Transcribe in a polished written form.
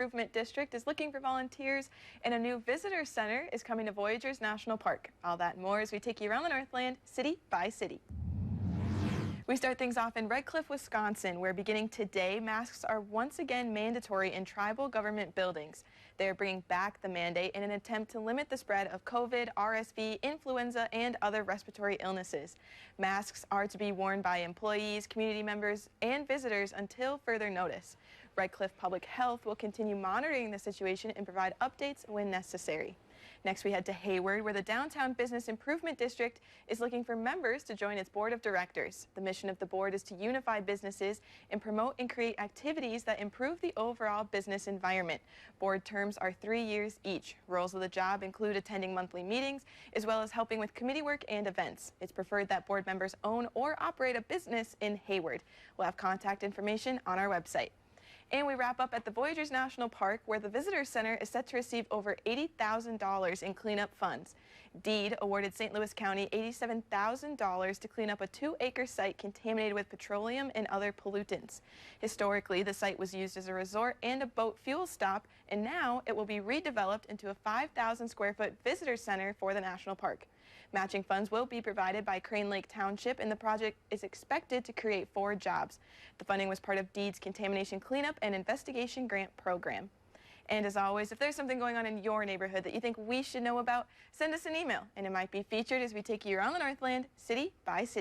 Improvement District is looking for volunteers, and a new visitor center is coming to Voyageurs National Park. All that and more as we take you around the Northland, city by city. We start things off in Red Cliff, Wisconsin, where beginning today, masks are once again mandatory in tribal government buildings. They are bringing back the mandate in an attempt to limit the spread of COVID, RSV, influenza, and other respiratory illnesses. Masks are to be worn by employees, community members, and visitors until further notice. Red Cliff Public Health will continue monitoring the situation and provide updates when necessary. Next, we head to Hayward, where the Downtown Business Improvement District is looking for members to join its board of directors. The mission of the board is to unify businesses and promote and create activities that improve the overall business environment. Board terms are 3 years each. Roles of the job include attending monthly meetings, as well as helping with committee work and events. It's preferred that board members own or operate a business in Hayward. We'll have contact information on our website. And we wrap up at the Voyageurs National Park, where the Visitor Center is set to receive over $80,000 in cleanup funds. DEED awarded St. Louis County $87,000 to clean up a 2-acre site contaminated with petroleum and other pollutants. Historically, the site was used as a resort and a boat fuel stop, and now it will be redeveloped into a 5,000 square foot visitor center for the national park. Matching funds will be provided by Crane Lake Township, and the project is expected to create 4 jobs. The funding was part of DEED's Contamination Cleanup and Investigation Grant Program. And as always, if there's something going on in your neighborhood that you think we should know about, send us an email, and it might be featured as we take you around the Northland, city by city.